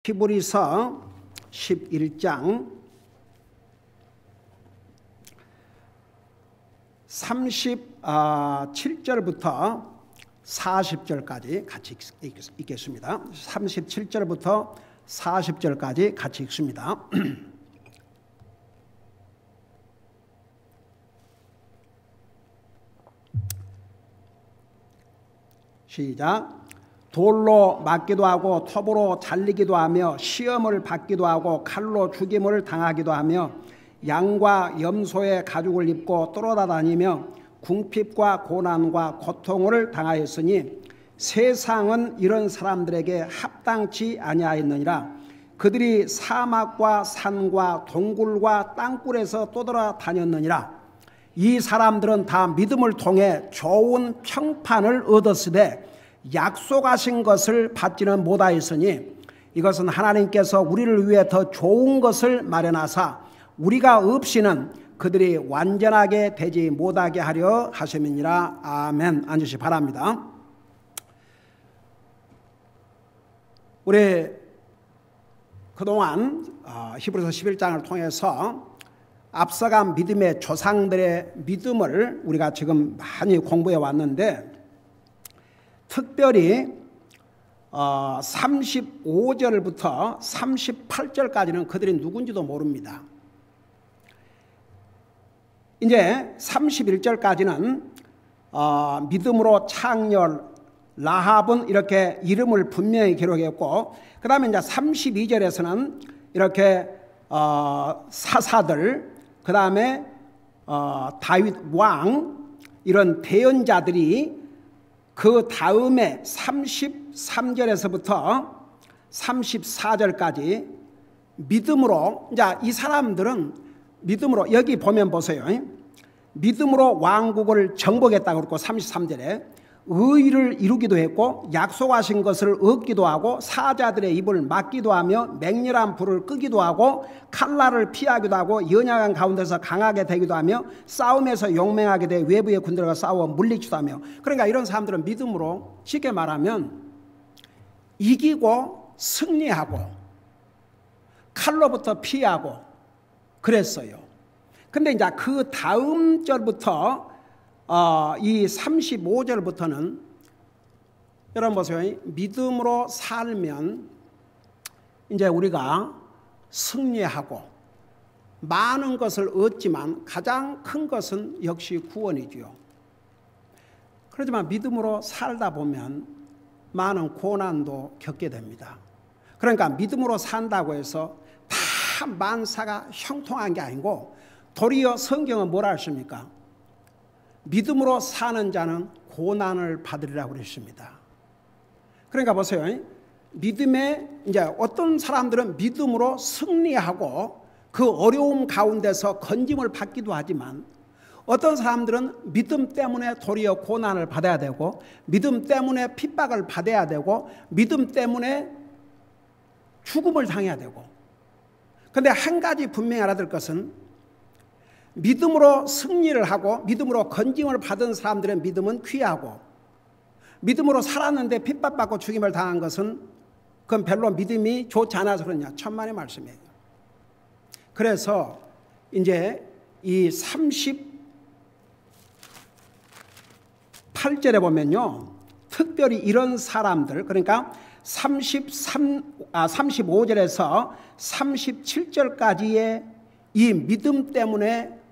히브리서 11장 37절부터 40절까지 같이 읽겠습니다. 37절부터 40절까지 같이 읽습니다. 시작. 돌로 맞기도 하고 톱으로 잘리기도 하며 시험을 받기도 하고 칼로 죽임을 당하기도 하며 양과 염소의 가죽을 입고 떠돌아다니며 궁핍과 고난과 고통을 당하였으니 세상은 이런 사람들에게 합당치 아니하였느니라. 그들이 사막과 산과 동굴과 땅굴에서 떠돌아다녔느니라. 이 사람들은 다 믿음을 통해 좋은 평판을 얻었으되 약속하신 것을 받지는 못하였으니 이것은 하나님께서 우리를 위해 더 좋은 것을 마련하사 우리가 없이는 그들이 완전하게 되지 못하게 하려 하심이니라. 아멘. 앉으시 바랍니다. 우리 그동안 히브리서 11장을 통해서 앞서간 믿음의 조상들의 믿음을 우리가 지금 많이 공부해 왔는데, 특별히 35절부터 38절까지는 그들이 누군지도 모릅니다. 이제 31절까지는 믿음으로 창녀 라합은 이렇게 이름을 분명히 기록했고, 그 다음에 이제 32절에서는 이렇게 사사들, 그 다음에 다윗 왕, 이런 대언자들이 그 다음에 33절에서부터 34절까지 믿음으로, 이제 이 사람들은 믿음으로, 여기 보면 보세요. 믿음으로 왕국을 정복했다고 그랬고 33절에 의를 이루기도 했고 약속하신 것을 얻기도 하고 사자들의 입을 막기도 하며 맹렬한 불을 끄기도 하고 칼날을 피하기도 하고 연약한 가운데서 강하게 되기도 하며 싸움에서 용맹하게 돼 외부의 군대들과 싸워 물리치도 하며. 그러니까 이런 사람들은 믿음으로, 쉽게 말하면 이기고 승리하고 칼로부터 피하고 그랬어요. 근데 이제 그 다음 절부터 이 35절부터는 여러분 보세요. 믿음으로 살면 이제 우리가 승리하고 많은 것을 얻지만 가장 큰 것은 역시 구원이지요. 그렇지만 믿음으로 살다 보면 많은 고난도 겪게 됩니다. 그러니까 믿음으로 산다고 해서 다 만사가 형통한 게 아니고, 도리어 성경은 뭐라 했습니까? 믿음으로 사는 자는 고난을 받으리라고 그랬습니다. 그러니까 보세요. 믿음에, 이제 어떤 사람들은 믿음으로 승리하고 그 어려움 가운데서 건짐을 받기도 하지만, 어떤 사람들은 믿음 때문에 도리어 고난을 받아야 되고, 믿음 때문에 핍박을 받아야 되고, 믿음 때문에 죽음을 당해야 되고. 그런데 한 가지 분명히 알아야 될 것은, 믿음으로 승리를 하고 믿음으로 건짐을 받은 사람들의 믿음은 귀하고, 믿음으로 살았는데 핍박받고 죽임을 당한 것은 그건 별로 믿음이 좋지 않아서 그러냐, 천만의 말씀이에요. 그래서 이제 이 38절에 보면요, 특별히 이런 사람들, 그러니까 35절에서 37절까지의 이 믿음 때문에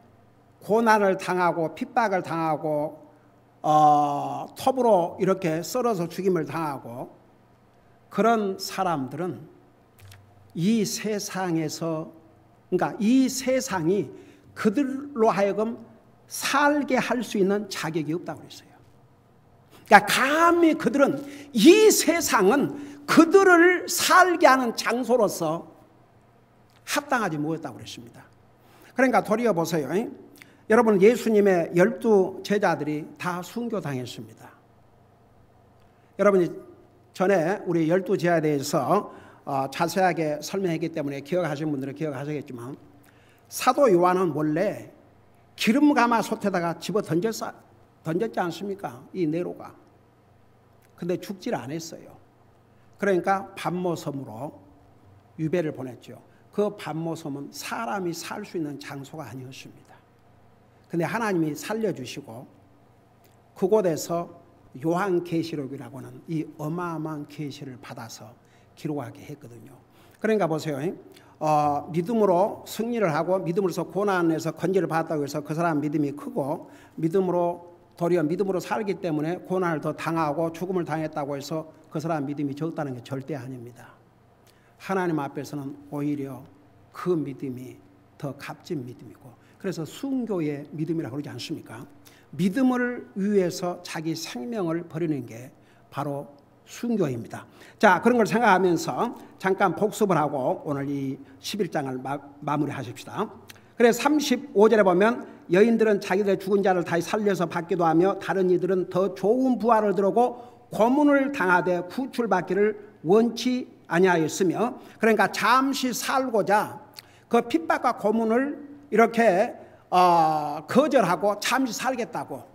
고난을 당하고 핍박을 당하고 톱으로 이렇게 썰어서 죽임을 당하고, 그런 사람들은 이 세상에서, 그러니까 이 세상이 그들로 하여금 살게 할 수 있는 자격이 없다고 그랬어요. 그러니까 감히 그들은, 이 세상은 그들을 살게 하는 장소로서 합당하지 못했다고 그랬습니다. 그러니까 도리어 보세요. 여러분, 예수님의 12 제자들이 다 순교당했습니다. 여러분이 전에 우리 12 제자에 대해서 자세하게 설명했기 때문에 기억하시는 분들은 기억하시겠지만, 사도 요한은 원래 기름 가마솥에다가 집어 던졌지 않습니까? 이 네로가. 근데 죽질 않았어요. 그러니까 밤모섬으로 유배를 보냈죠. 그 밤모섬은 사람이 살 수 있는 장소가 아니었습니다. 근데 하나님이 살려주시고 그곳에서 요한계시록이라고 하는 이 어마어마한 계시를 받아서 기록하게 했거든요. 그러니까 보세요. 믿음으로 승리를 하고 믿음으로서 고난에서 건지를 받았다고 해서 그 사람 믿음이 크고 도리어 믿음으로 살기 때문에 고난을 더 당하고 죽음을 당했다고 해서 그 사람 믿음이 적다는 게 절대 아닙니다. 하나님 앞에서는 오히려 그 믿음이 더 값진 믿음이고, 그래서 순교의 믿음이라고 그러지 않습니까? 믿음을 위해서 자기 생명을 버리는 게 바로 순교입니다. 자, 그런 걸 생각하면서 잠깐 복습을 하고 오늘 이 11장을 마무리하십시다. 그래서 35절에 보면 여인들은 자기들의 죽은 자를 다시 살려서 받기도 하며 다른 이들은 더 좋은 부활을 들고 고문을 당하되 구출받기를 원치 아니하였으며, 그러니까 잠시 살고자 그 핍박과 고문을 이렇게 거절하고 잠시 살겠다고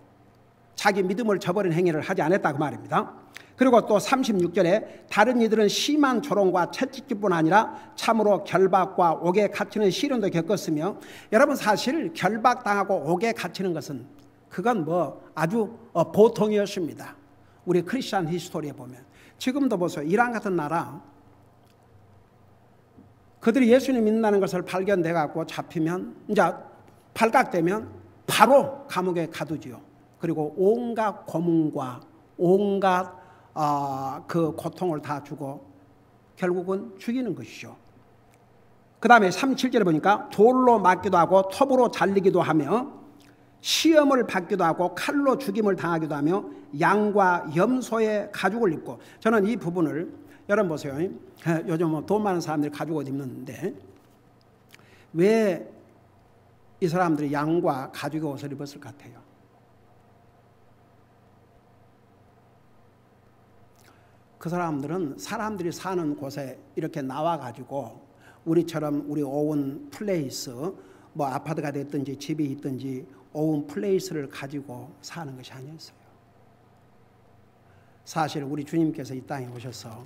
자기 믿음을 저버린 행위를 하지 않았다고 말입니다. 그리고 또 36절에 다른 이들은 심한 조롱과 채찍질뿐 아니라 참으로 결박과 옥에 갇히는 시련도 겪었으며, 여러분 사실 결박당하고 옥에 갇히는 것은 그건 아주 보통이었습니다. 우리 크리스천 히스토리에 보면 지금도 보세요. 이란 같은 나라, 그들이 예수님 믿는다는 것을 발견돼 갖고 잡히면, 이제 발각되면 바로 감옥에 가두지요. 그리고 온갖 고문과 온갖 그 고통을 다 주고 결국은 죽이는 것이죠. 그 다음에 37절에 보니까 돌로 맞기도 하고 톱으로 잘리기도 하며 시험을 받기도 하고 칼로 죽임을 당하기도 하며 양과 염소의 가죽을 입고, 저는 이 부분을, 여러분 보세요. 요즘 돈 많은 사람들이 가죽을 입는데 왜 이 사람들이 양과 가죽의 옷을 입었을 것 같아요? 그 사람들은 사람들이 사는 곳에 이렇게 나와가지고 우리처럼 우리 오운 플레이스, 아파트가 됐든지 집이 있든지 오운 플레이스를 가지고 사는 것이 아니었어요. 사실 우리 주님께서 이 땅에 오셔서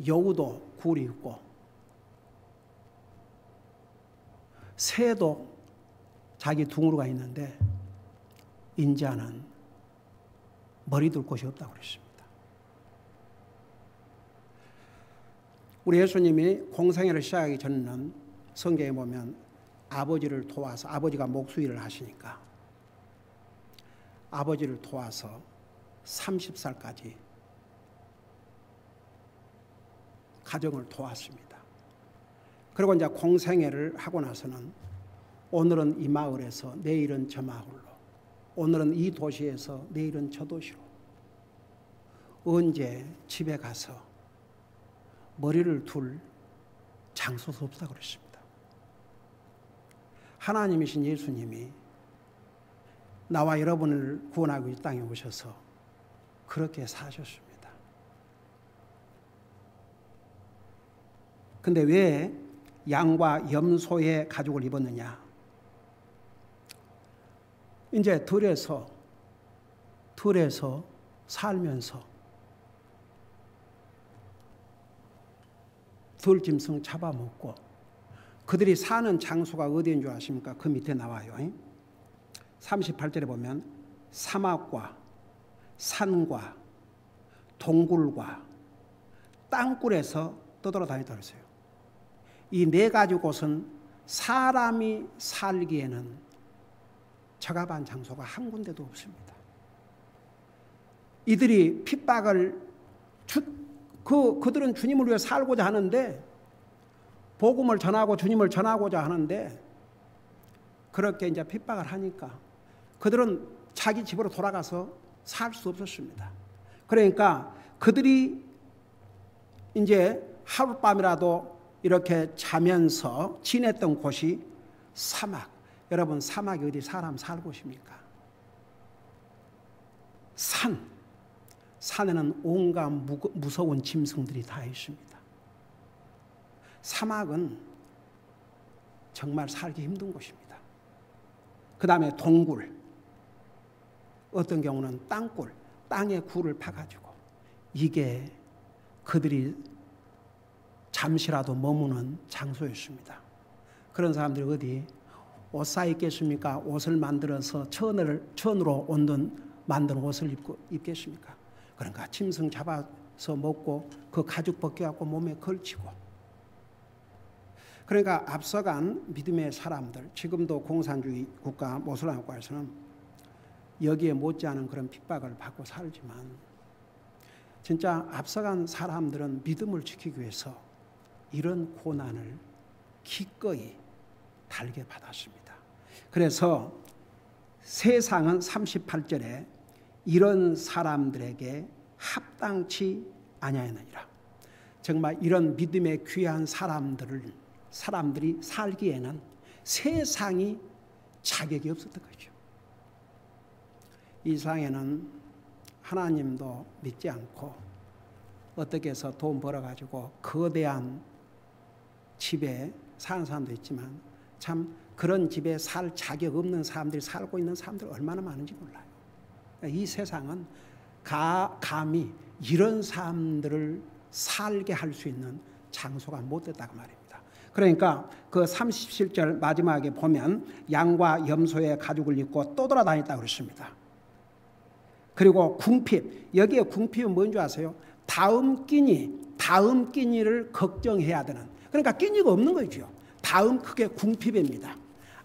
여우도 굴이 있고 새도 자기 둥으로가 있는데 인자는 머리 둘 곳이 없다고 그랬습니다. 우리 예수님이 공생애를 시작하기 전에는 성경에 보면 아버지를 도와서, 아버지가 목수일을 하시니까 아버지를 도와서 30살까지 가정을 도왔습니다. 그리고 이제 공생애를 하고 나서는 오늘은 이 마을에서 내일은 저 마을로, 오늘은 이 도시에서 내일은 저 도시로, 언제 집에 가서 머리를 둘 장소도 없다고 그랬습니다. 하나님이신 예수님이 나와 여러분을 구원하고 이 땅에 오셔서 그렇게 사셨습니다. 근데 왜 양과 염소의 가죽을 입었느냐? 이제 들에서 살면서 들짐승 잡아먹고, 그들이 사는 장소가 어디인 줄 아십니까? 그 밑에 나와요. 38절에 보면 사막과 산과 동굴과 땅굴에서 떠돌아다녔다고 했어요. 이 네 가지 곳은 사람이 살기에는 적합한 장소가 한 군데도 없습니다. 이들이 핍박을 그들은 주님을 위해 살고자 하는데, 복음을 전하고 주님을 전하고자 하는데 그렇게 이제 핍박을 하니까 그들은 자기 집으로 돌아가서 살 수 없었습니다. 그러니까 그들이 이제 하룻밤이라도 이렇게 자면서 지냈던 곳이 사막. 여러분, 사막이 어디 사람 살 곳입니까? 산에는 온갖 무서운 짐승들이 다 있습니다. 사막은 정말 살기 힘든 곳입니다. 그 다음에 동굴, 어떤 경우는 땅굴, 땅에 굴을 파가지고, 이게 그들이 잠시라도 머무는 장소였습니다. 그런 사람들이 어디 옷 사 입겠습니까? 옷을 만들어서 천으로 만든 옷을 입겠습니까? 그러니까 짐승 잡아서 먹고 그 가죽 벗겨갖고 몸에 걸치고. 그러니까 앞서간 믿음의 사람들, 지금도 공산주의 국가 모슬람 국가에서는 여기에 못지않은 그런 핍박을 받고 살지만 진짜 앞서간 사람들은 믿음을 지키기 위해서 이런 고난을 기꺼이 달게 받았습니다. 그래서 세상은 38절에 이런 사람들에게 합당치 아니하느니라. 정말 이런 믿음의 귀한 사람들이 살기에는 세상이 자격이 없었던 거죠. 이 세상에는 하나님도 믿지 않고 어떻게 해서 돈 벌어가지고 거대한 집에 사는 사람도 있지만 참 그런 집에 살 자격 없는 사람들이 살고 있는 사람들이 얼마나 많은지 몰라요. 이 세상은 감히 이런 사람들을 살게 할 수 있는 장소가 못 됐다고 말입니다. 그러니까 그 37절 마지막에 보면 양과 염소의 가죽을 입고 떠돌아다녔다고 그랬습니다. 그리고 궁핍, 여기에 궁핍은 뭔지 아세요? 다음 끼니를 걱정해야 되는, 그러니까 끼니가 없는 거죠. 다음 그게 궁핍입니다.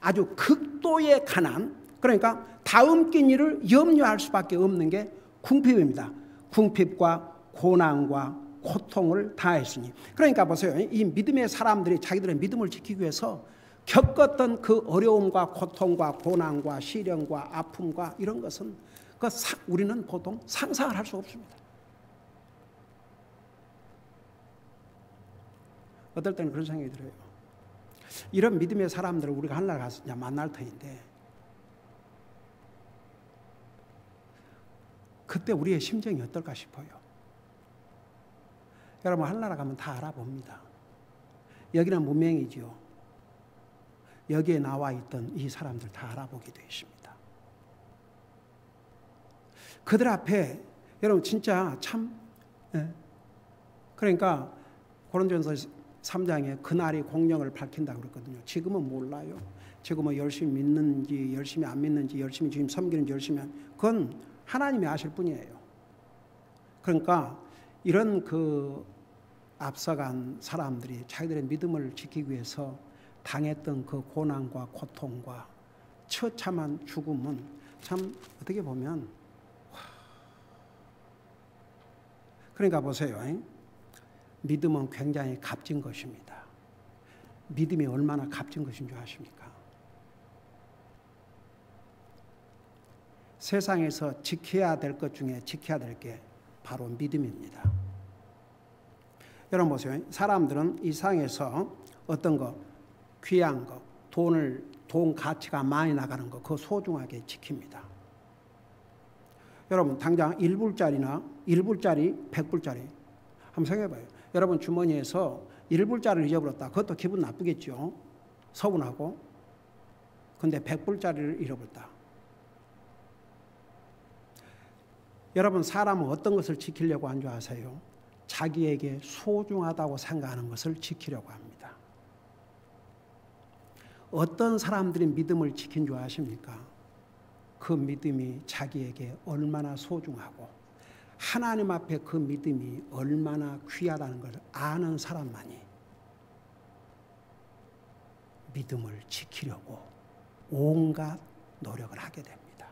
아주 극도의 가난, 그러니까 다음 끼니를 염려할 수밖에 없는 게 궁핍입니다. 궁핍과 고난과 고통을 당했으니. 그러니까 보세요. 이 믿음의 사람들이 자기들의 믿음을 지키기 위해서 겪었던 그 어려움과 고통과 고난과 시련과 아픔과 이런 것은 우리는 보통 상상을 할 수 없습니다. 어떨 때는 그런 생각이 들어요. 이런 믿음의 사람들을 우리가 하늘나라 가서 만날 터인데 그때 우리의 심정이 어떨까 싶어요. 여러분 하늘나라 가면 다 알아봅니다. 여기는 문명이지요. 여기에 나와 있던 이 사람들 다 알아보게 되어 있습니다. 그들 앞에 여러분 진짜 참 그러니까 고린도전서 3장에 그날이 공령을 밝힌다고 그랬거든요. 지금은 몰라요. 지금은 열심히 믿는지 열심히 안 믿는지 열심히 주님 섬기는지 열심히 그건 하나님이 아실 뿐이에요. 그러니까 이런 그 앞서간 사람들이 자기들의 믿음을 지키기 위해서 당했던 그 고난과 고통과 처참한 죽음은 참 어떻게 보면 그러니까 보세요. 믿음은 굉장히 값진 것입니다. 믿음이 얼마나 값진 것인 줄 아십니까? 세상에서 지켜야 될 것 중에 지켜야 될 게 바로 믿음입니다. 여러분 보세요. 사람들은 이 세상에서 어떤 거, 귀한 거, 돈 가치가 많이 나가는 거, 그거 소중하게 지킵니다. 여러분 당장 1불짜리나 1불짜리, 100불짜리 한번 생각해봐요. 여러분 주머니에서 1불짜리를 잊어버렸다. 그것도 기분 나쁘겠죠. 서운하고. 근데 100불짜리를 잃어버렸다. 여러분 사람은 어떤 것을 지키려고 한 줄 아세요? 자기에게 소중하다고 생각하는 것을 지키려고 합니다. 어떤 사람들이 믿음을 지킨 줄 아십니까? 그 믿음이 자기에게 얼마나 소중하고 하나님 앞에 그 믿음이 얼마나 귀하다는 것을 아는 사람만이 믿음을 지키려고 온갖 노력을 하게 됩니다.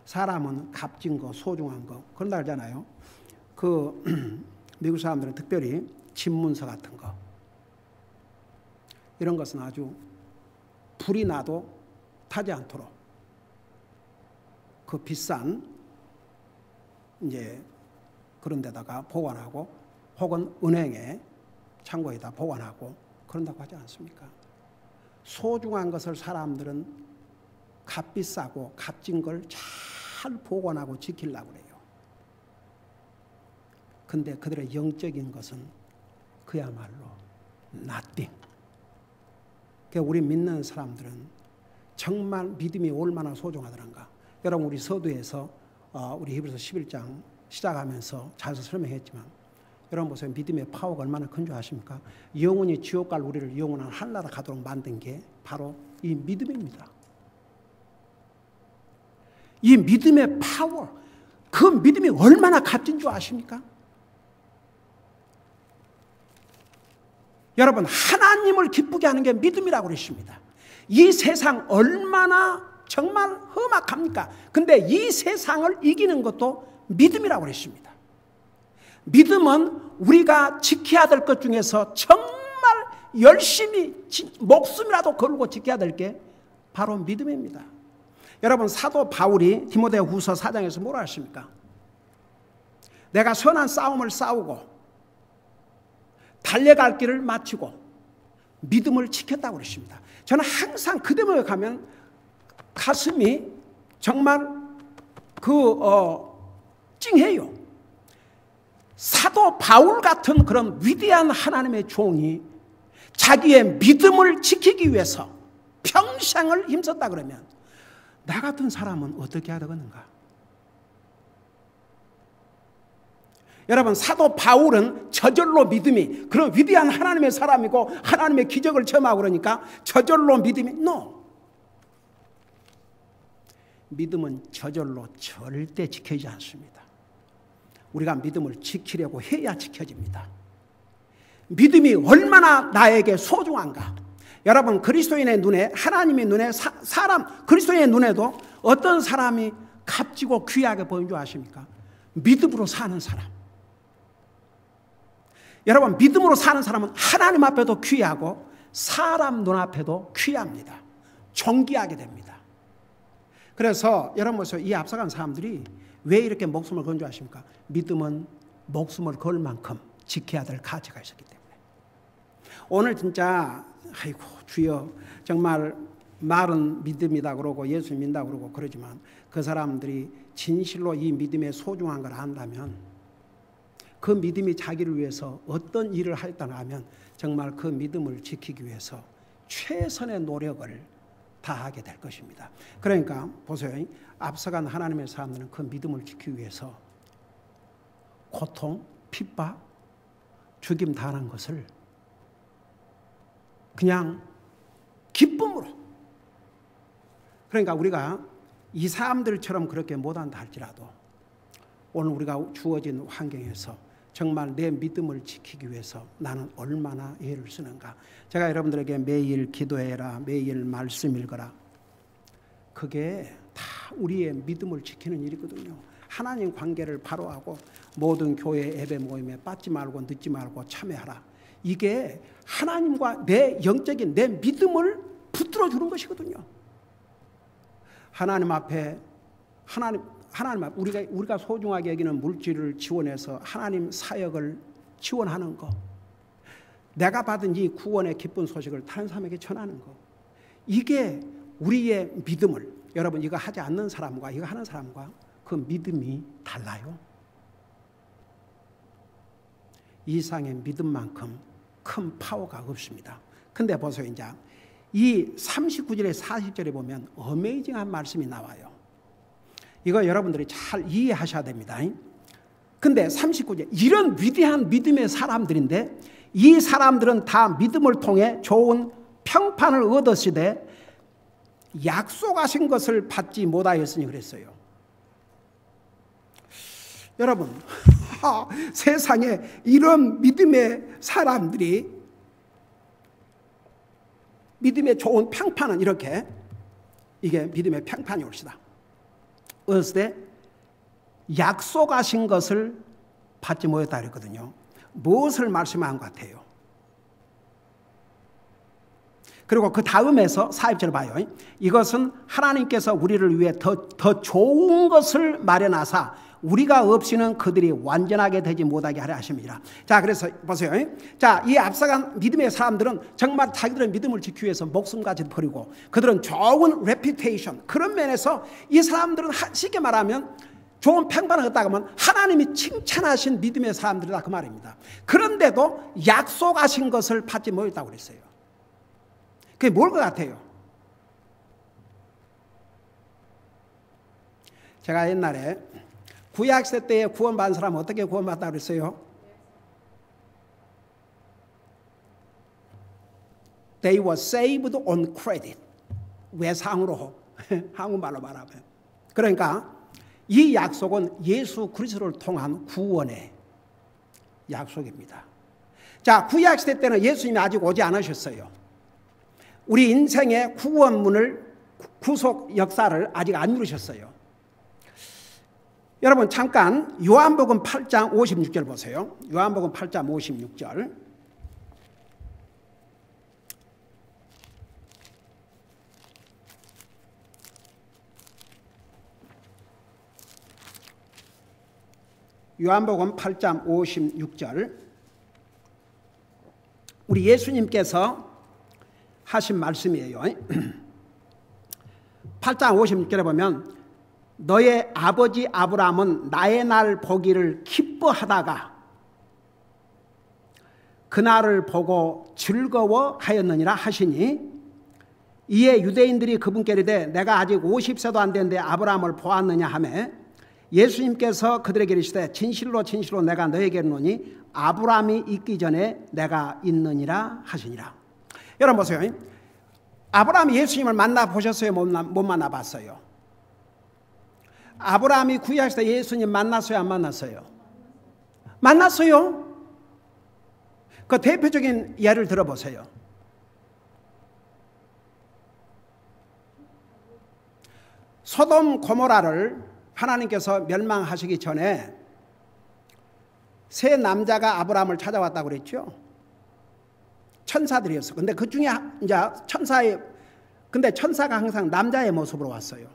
사람은 값진 거, 소중한 거 그런 거 알잖아요. 그 미국 사람들은 특별히 집문서 같은 거 이런 것은 아주 불이 나도 타지 않도록 그 비싼 이제 그런 데다가 보관하고 혹은 은행에 창고에다 보관하고 그런다고 하지 않습니까? 소중한 것을 사람들은 값비싸고 값진 걸 잘 보관하고 지키려고 그래요. 근데 그들의 영적인 것은 그야말로 nothing. 그러니까 우리 믿는 사람들은 정말 믿음이 얼마나 소중하더란가. 여러분 우리 서두에서 우리 히브리서 11장 시작하면서 잘 설명했지만 여러분 보세요. 믿음의 파워가 얼마나 큰 줄 아십니까? 영원히 지옥 갈 우리를 영원한 하늘나라 가도록 만든 게 바로 이 믿음입니다. 이 믿음의 파워, 그 믿음이 얼마나 값진 줄 아십니까? 여러분, 하나님을 기쁘게 하는 게 믿음이라고 그랬습니다. 이 세상 얼마나 정말 험악합니까? 근데 이 세상을 이기는 것도 믿음이라고 그랬습니다. 믿음은 우리가 지켜야 될 것 중에서 정말 열심히 목숨이라도 걸고 지켜야 될 게 바로 믿음입니다. 여러분, 사도 바울이 디모데후서 4장에서 뭐라 하십니까? 내가 선한 싸움을 싸우고 달려갈 길을 마치고 믿음을 지켰다고 그러십니다. 저는 항상 그 대목에 가면 가슴이 정말 찡해요. 사도 바울 같은 그런 위대한 하나님의 종이 자기의 믿음을 지키기 위해서 평생을 힘썼다 그러면 나 같은 사람은 어떻게 해야 되겠는가? 여러분, 사도 바울은 저절로 믿음이, 그런 위대한 하나님의 사람이고 하나님의 기적을 체험하고 그러니까 저절로 믿음이 no. 믿음은 저절로 절대 지켜지지 않습니다. 우리가 믿음을 지키려고 해야 지켜집니다. 믿음이 얼마나 나에게 소중한가. 여러분, 그리스도인의 눈에, 하나님의 눈에, 그리스도인의 눈에도 어떤 사람이 값지고 귀하게 보이는 줄 아십니까? 믿음으로 사는 사람. 여러분, 믿음으로 사는 사람은 하나님 앞에도 귀하고 사람 눈앞에도 귀합니다. 존귀하게 됩니다. 그래서 여러분 보세요. 이 앞서간 사람들이 왜 이렇게 목숨을 건 줄 아십니까? 믿음은 목숨을 걸 만큼 지켜야 될 가치가 있었기 때문에. 오늘 진짜 아이고 주여, 정말 말은 믿음이다 그러고 예수 믿는다 그러고 그러지만 그 사람들이 진실로 이 믿음의 소중한 걸 안다면, 그 믿음이 자기를 위해서 어떤 일을 했다고 하면 정말 그 믿음을 지키기 위해서 최선의 노력을 다하게 될 것입니다. 그러니까 보세요. 앞서간 하나님의 사람들은 그 믿음을 지키기 위해서 고통, 핍박, 죽임 당한 것을 그냥 기쁨으로, 그러니까 우리가 이 사람들처럼 그렇게 못한다 할지라도 오늘 우리가 주어진 환경에서 정말 내 믿음을 지키기 위해서 나는 얼마나 애를 쓰는가. 제가 여러분들에게 매일 기도해라, 매일 말씀 읽어라, 그게 다 우리의 믿음을 지키는 일이거든요. 하나님 관계를 바로하고 모든 교회 예배 모임에 빠지지 말고 늦지 말고 참여하라. 이게 하나님과 내 영적인 내 믿음을 붙들어 주는 것이거든요. 하나님 앞에 우리가 소중하게 여기는 물질을 지원해서 하나님 사역을 지원하는 거, 내가 받은 이 구원의 기쁜 소식을 다른 사람에게 전하는 거, 이게 우리의 믿음을, 여러분 이거 하지 않는 사람과 이거 하는 사람과 그 믿음이 달라요. 이상의 믿음만큼 큰 파워가 없습니다. 근데 보세요. 이제 이 39절에 40절에 보면 어메이징한 말씀이 나와요. 이거 여러분들이 잘 이해하셔야 됩니다. 근데 39절, 이런 위대한 믿음의 사람들인데 이 사람들은 다 믿음을 통해 좋은 평판을 얻으시되 약속하신 것을 받지 못하였으니 그랬어요. 여러분, 세상에 이런 믿음의 사람들이 믿음의 좋은 평판은 이렇게, 이게 믿음의 평판이 옳시다. 어렸을 때 약속하신 것을 받지 못했다 그랬거든요. 무엇을 말씀한 것 같아요? 그리고 그 다음에서 40절 봐요. 이것은 하나님께서 우리를 위해 더 좋은 것을 마련하사 우리가 없이는 그들이 완전하게 되지 못하게 하려 하십니다. 자, 그래서 보세요. 자, 이 앞서간 믿음의 사람들은 정말 자기들의 믿음을 지키기 위해서 목숨까지 버리고 그들은 좋은 레피테이션, 그런 면에서 이 사람들은 쉽게 말하면 좋은 평판을 얻다가 하면 하나님이 칭찬하신 믿음의 사람들이다 그 말입니다. 그런데도 약속하신 것을 받지 못했다고 그랬어요. 그게 뭘 것 같아요? 제가 옛날에 구약시대 때에 구원받은 사람은 어떻게 구원받았다고 그랬어요? They were saved on credit. 외상으로 한국말로 말하면. 그러니까 이 약속은 예수 그리스도를 통한 구원의 약속입니다. 자, 구약시대 때는 예수님이 아직 오지 않으셨어요. 우리 인생의 구원문을, 구속 역사를 아직 안 누르셨어요. 여러분 잠깐 요한복음 8장 56절 보세요. 요한복음 8장 56절. 요한복음 8장 56절. 우리 예수님께서 하신 말씀이에요. 8장 56절에 보면 너의 아버지 아브라함은 나의 날 보기를 기뻐하다가 그날을 보고 즐거워하였느니라 하시니 이에 유대인들이 그분께 이르되 내가 아직 50세도 안 됐는데 아브라함을 보았느냐 하매 예수님께서 그들에게 이르시되 진실로 진실로 내가 너에게 이르노니 아브라함이 있기 전에 내가 있느니라 하시니라. 여러분 보세요. 아브라함이 예수님을 만나보셨어요? 못 만나봤어요? 아브라함이 구약시대 예수님 만났어요? 안 만났어요? 만났어요. 그 대표적인 예를 들어보세요. 소돔 고모라를 하나님께서 멸망하시기 전에 세 남자가 아브라함을 찾아왔다고 그랬죠. 천사들이었어. 근데 그 중에 이제 근데 천사가 항상 남자의 모습으로 왔어요.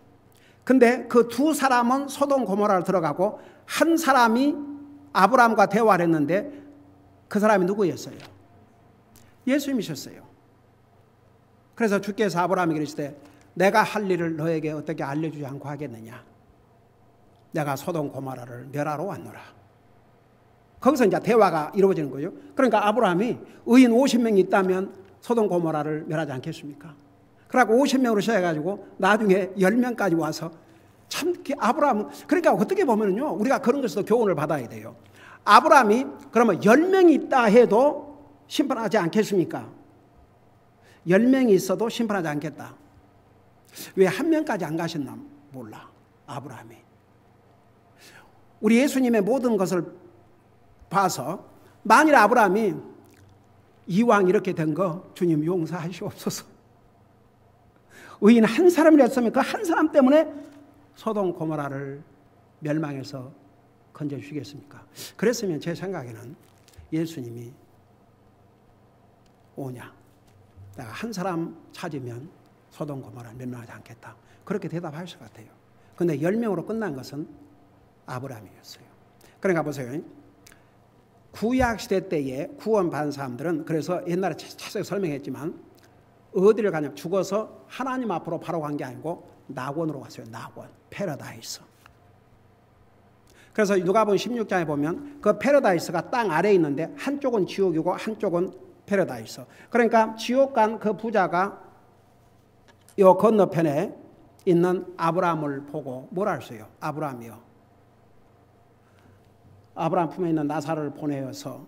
근데 그 두 사람은 소돔 고모라로 들어가고 한 사람이 아브라함과 대화를 했는데 그 사람이 누구였어요? 예수님이셨어요. 그래서 주께서 아브라함에게 이르시되 내가 할 일을 너에게 어떻게 알려주지 않고 하겠느냐. 내가 소돔 고모라를 멸하러 왔노라. 거기서 이제 대화가 이루어지는 거죠. 그러니까 아브라함이 의인 50명이 있다면 소돔 고모라를 멸하지 않겠습니까? 그러고 50명으로 시작해가지고 나중에 10명까지 와서 참 아브라함은 그러니까 어떻게 보면요 우리가 그런 것에도 교훈을 받아야 돼요. 아브라함이 그러면 10명이 있다 해도 심판하지 않겠습니까? 10명이 있어도 심판하지 않겠다. 왜 한 명까지 안 가셨나 몰라 아브라함이. 우리 예수님의 모든 것을 봐서 만일 아브라함이 이왕 이렇게 된 거 주님 용서하시옵소서. 의인 한 사람이었으면 그 한 사람 때문에 소돔 고모라를 멸망해서 건져주시겠습니까? 그랬으면 제 생각에는 예수님이 오냐. 내가 한 사람 찾으면 소돔 고모라를 멸망하지 않겠다. 그렇게 대답하실 것 같아요. 그런데 10명으로 끝난 것은 아브라함이었어요. 그러니까 보세요. 구약시대 때에 구원받은 사람들은 그래서 옛날에 자세히 설명했지만 어디를 가냐 죽어서 하나님 앞으로 바로 간 게 아니고 낙원으로 갔어요. 낙원, 패러다이스. 그래서 누가복음 16장에 보면 그 패러다이스가 땅 아래에 있는데 한쪽은 지옥이고 한쪽은 패러다이스. 그러니까 지옥 간 그 부자가 요 건너편에 있는 아브라함을 보고 뭐라 했어요? 아브라함이요. 아브라함 품에 있는 나사로를 보내어서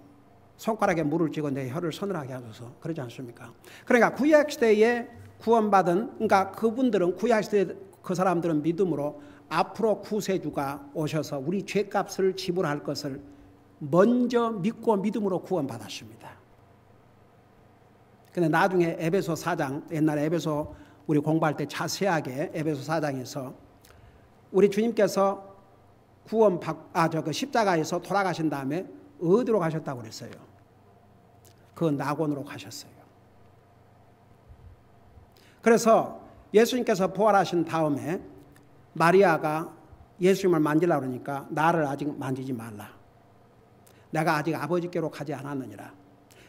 손가락에 물을 쥐고 내 혀를 서늘하게 하소서. 그러지 않습니까? 그러니까 구약시대에 구원받은 그러니까 그분들은 구약시대 그 사람들은 믿음으로 앞으로 구세주가 오셔서 우리 죄값을 지불할 것을 먼저 믿고 믿음으로 구원받았습니다. 근데 나중에 에베소 4장 옛날에 에베소 우리 공부할 때 자세하게 에베소 4장에서 우리 주님께서 그 십자가에서 돌아가신 다음에 어디로 가셨다고 그랬어요? 그 낙원으로 가셨어요. 그래서 예수님께서 부활하신 다음에 마리아가 예수님을 만지려고 그러니까 나를 아직 만지지 말라. 내가 아직 아버지께로 가지 않았느니라.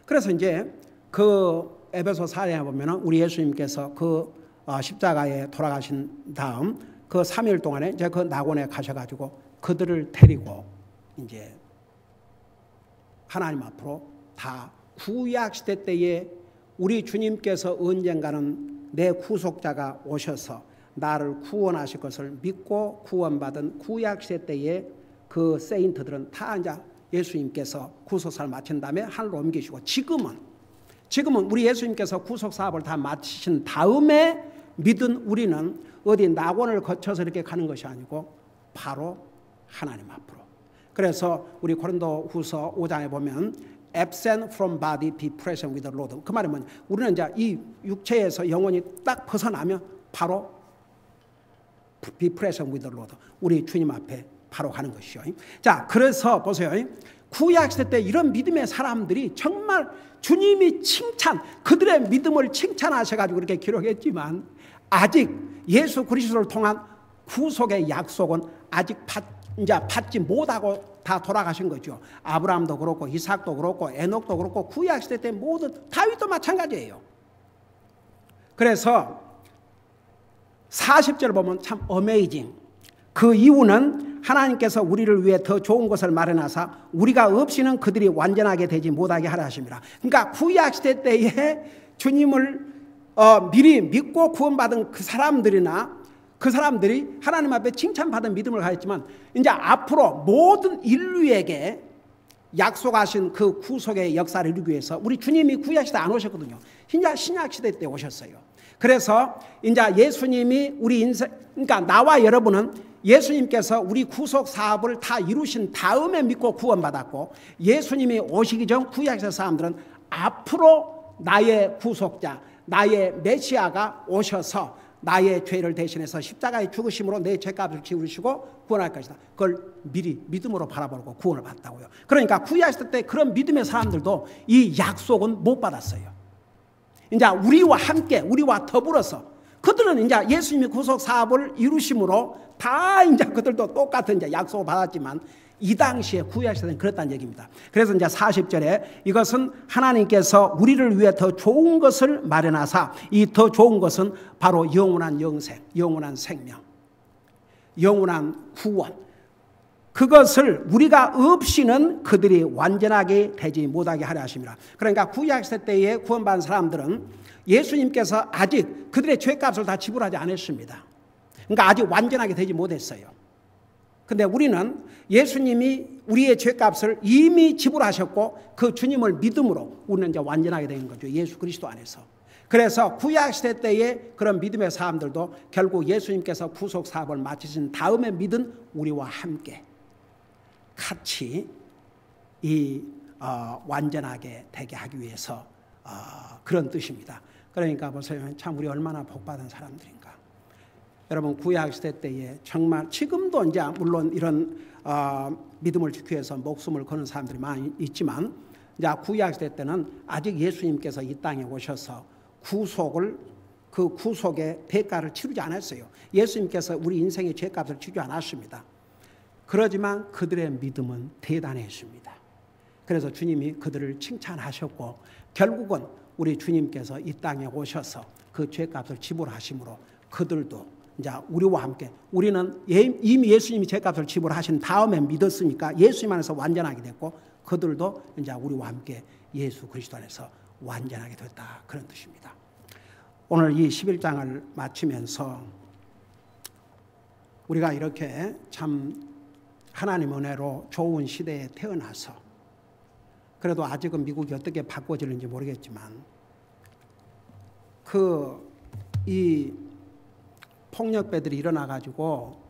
그래서 이제 그 에베소 4장에 보면 우리 예수님께서 그 십자가에 돌아가신 다음 그 3일 동안에 이제 그 낙원에 가셔가지고 그들을 데리고 이제 하나님 앞으로 다 구약시대 때에 우리 주님께서 언젠가는 내 구속자가 오셔서 나를 구원하실 것을 믿고 구원받은 구약시대 때에 그 세인트들은 다 이제 예수님께서 구속사를 마친 다음에 하늘로 옮기시고 지금은 지금은 우리 예수님께서 구속 사업을 다 마치신 다음에 믿은 우리는 어디 낙원을 거쳐서 이렇게 가는 것이 아니고 바로 하나님 앞으로. 그래서 우리 고린도후서 5장에 보면 absent from body be present with the Lord. 그 말은 뭐냐? 우리는 이제 이 육체에서 영혼이 딱 벗어나면 바로 be present with the Lord. 우리 주님 앞에 바로 가는 것이요. 자, 그래서 보세요. 구약 시대 때 이런 믿음의 사람들이 정말 주님이 그들의 믿음을 칭찬하셔가지고 그렇게 기록했지만 아직 예수 그리스도를 통한 구속의 약속은 아직 받지 못하고 다 돌아가신 거죠. 아브라함도 그렇고 이삭도 그렇고 에녹도 그렇고 구약 시대 때 모든 다윗도 마찬가지예요. 그래서 40절 보면 참 어메이징. 그 이유는 하나님께서 우리를 위해 더 좋은 것을 마련하사 우리가 없이는 그들이 완전하게 되지 못하게 하려 하십니다. 그러니까 구약 시대 때에 주님을 미리 믿고 구원받은 그 사람들이 하나님 앞에 칭찬받은 믿음을 가졌지만 이제 앞으로 모든 인류에게 약속하신 그 구속의 역사를 이루기 위해서 우리 주님이 구약 시대 안 오셨거든요. 이제 신약 시대 때 오셨어요. 그래서 이제 예수님이 우리 인생, 그러니까 나와 여러분은 예수님께서 우리 구속 사업을 다 이루신 다음에 믿고 구원받았고, 예수님이 오시기 전 구약의 사람들은 앞으로 나의 구속자, 나의 메시아가 오셔서 나의 죄를 대신해서 십자가에 죽으심으로 내 죄값을 지우시고 구원할 것이다. 그걸 미리 믿음으로 바라보고 구원을 받았다고요. 그러니까 구약 때 그런 믿음의 사람들도 이 약속은 못 받았어요. 이제 우리와 함께, 우리와 더불어서 그들은 이제 예수님이 구속 사업을 이루심으로 다 이제 그들도 똑같은 이제 약속을 받았지만 이 당시에 구약 시대는 그랬다는 얘기입니다. 그래서 이제 40절에 이것은 하나님께서 우리를 위해 더 좋은 것을 마련하사, 이 더 좋은 것은 바로 영원한 영생, 영원한 생명, 영원한 구원. 그것을 우리가 없이는 그들이 완전하게 되지 못하게 하려 하십니다. 그러니까 구약 시대 때에 구원받은 사람들은 예수님께서 아직 그들의 죄값을 다 지불하지 않았습니다. 그러니까 아직 완전하게 되지 못했어요. 근데 우리는 예수님이 우리의 죄값을 이미 지불하셨고 그 주님을 믿음으로 우리는 이제 완전하게 된 거죠. 예수 그리스도 안에서. 그래서 구약 시대 때의 그런 믿음의 사람들도 결국 예수님께서 구속 사업을 마치신 다음에 믿은 우리와 함께 같이 완전하게 되게 하기 위해서 그런 뜻입니다. 그러니까 보세요. 참 우리 얼마나 복받은 사람들인가. 여러분 구약 시대 때에 정말 지금도 이제 물론 이런 믿음을 지키기 위해서 목숨을 거는 사람들이 많이 있지만 이제 구약 시대 때는 아직 예수님께서 이 땅에 오셔서 그 구속의 대가를 치르지 않았어요. 예수님께서 우리 인생의 죄값을 치르지 않았습니다. 그러지만 그들의 믿음은 대단했습니다. 그래서 주님이 그들을 칭찬하셨고 결국은 우리 주님께서 이 땅에 오셔서 그 죄값을 지불하심으로 그들도 이제 우리와 함께, 우리는 이미 예수님이 죄값을 지불하신 다음에 믿었으니까 예수님 안에서 완전하게 됐고 그들도 이제 우리와 함께 예수 그리스도 안에서 완전하게 됐다, 그런 뜻입니다. 오늘 이 11장을 마치면서 우리가 이렇게 참 하나님 은혜로 좋은 시대에 태어나서, 그래도 아직은 미국이 어떻게 바꿔지는지 모르겠지만 이 폭력배들이 일어나가지고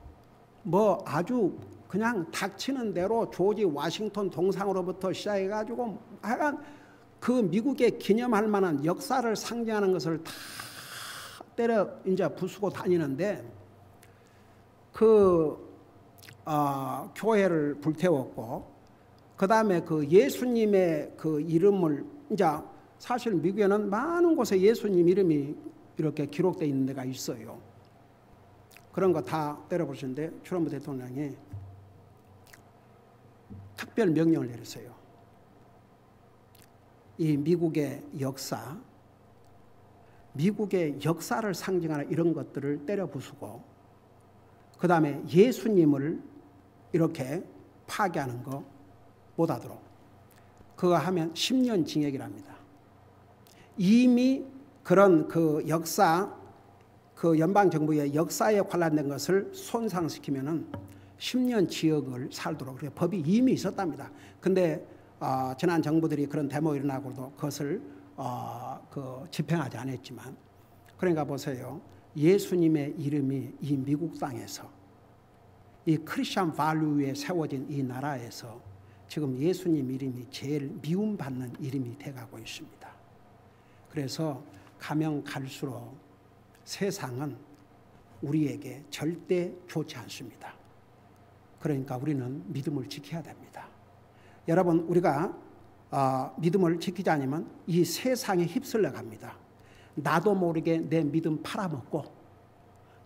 뭐 아주 그냥 닥치는 대로 조지 워싱턴 동상으로부터 시작해가지고 하여간 그 미국의 기념할 만한 역사를 상징하는 것을 다 때려 이제 부수고 다니는데 교회를 불태웠고 그 다음에 그 예수님의 그 이름을 이제 사실 미국에는 많은 곳에 예수님 이름이 이렇게 기록되어 있는 데가 있어요. 그런 거 다 때려보시는데 트럼프 대통령이 특별 명령을 내렸어요. 이 미국의 역사를 상징하는 이런 것들을 때려 부수고 그 다음에 예수님을 이렇게 파괴하는 거 못하도록, 그거 하면 10년 징역이랍니다. 이미 그런 그 역사, 그 연방정부의 역사에 관련된 것을 손상시키면은 10년 지역을 살도록 그렇게 법이 이미 있었답니다. 근데 지난 정부들이 그런 데모 일어나고도 그것을 집행하지 않았지만, 그러니까 보세요. 예수님의 이름이 이 미국 땅에서 이 크리스천 발루에 세워진 이 나라에서 지금 예수님 이름이 제일 미움받는 이름이 돼가고 있습니다. 그래서 가면 갈수록 세상은 우리에게 절대 좋지 않습니다. 그러니까 우리는 믿음을 지켜야 됩니다. 여러분, 우리가 믿음을 지키지 않으면 이 세상에 휩쓸려 갑니다. 나도 모르게 내 믿음 팔아먹고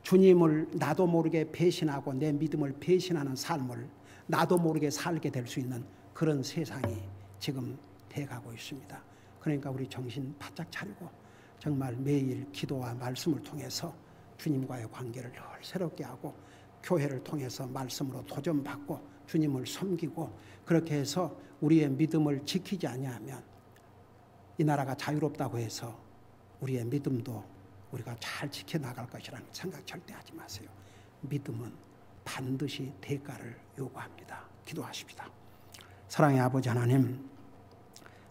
주님을 나도 모르게 배신하고 내 믿음을 배신하는 삶을 나도 모르게 살게 될 수 있는 그런 세상이 지금 돼가고 있습니다. 그러니까 우리 정신 바짝 차리고 정말 매일 기도와 말씀을 통해서 주님과의 관계를 늘 새롭게 하고 교회를 통해서 말씀으로 도전받고 주님을 섬기고 그렇게 해서 우리의 믿음을 지키지 아니하면 이 나라가 자유롭다고 해서 우리의 믿음도 우리가 잘 지켜나갈 것이라는 생각 절대 하지 마세요. 믿음은 반드시 대가를 요구합니다. 기도하십시다. 사랑의 아버지 하나님,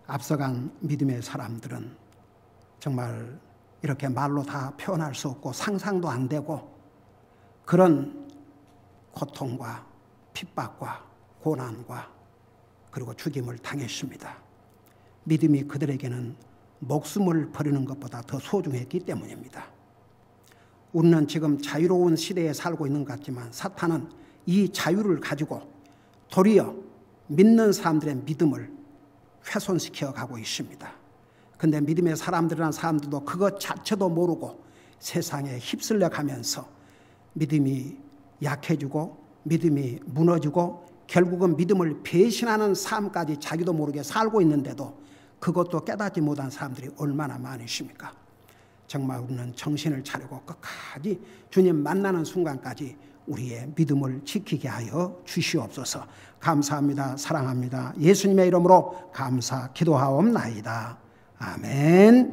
앞서간 믿음의 사람들은 정말 이렇게 말로 다 표현할 수 없고 상상도 안 되고 그런 고통과 핍박과 고난과 그리고 죽임을 당했습니다. 믿음이 그들에게는 목숨을 버리는 것보다 더 소중했기 때문입니다. 우리는 지금 자유로운 시대에 살고 있는 것 같지만 사탄은 이 자유를 가지고 도리어 믿는 사람들의 믿음을 훼손시켜 가고 있습니다. 그런데 믿음의 사람들이라는 사람들도 그것 자체도 모르고 세상에 휩쓸려 가면서 믿음이 약해지고 믿음이 무너지고 결국은 믿음을 배신하는 삶까지 자기도 모르게 살고 있는데도 그것도 깨닫지 못한 사람들이 얼마나 많으십니까? 정말 우리는 정신을 차리고 끝까지 주님 만나는 순간까지 우리의 믿음을 지키게 하여 주시옵소서. 감사합니다. 사랑합니다. 예수님의 이름으로 감사 기도하옵나이다. 아멘.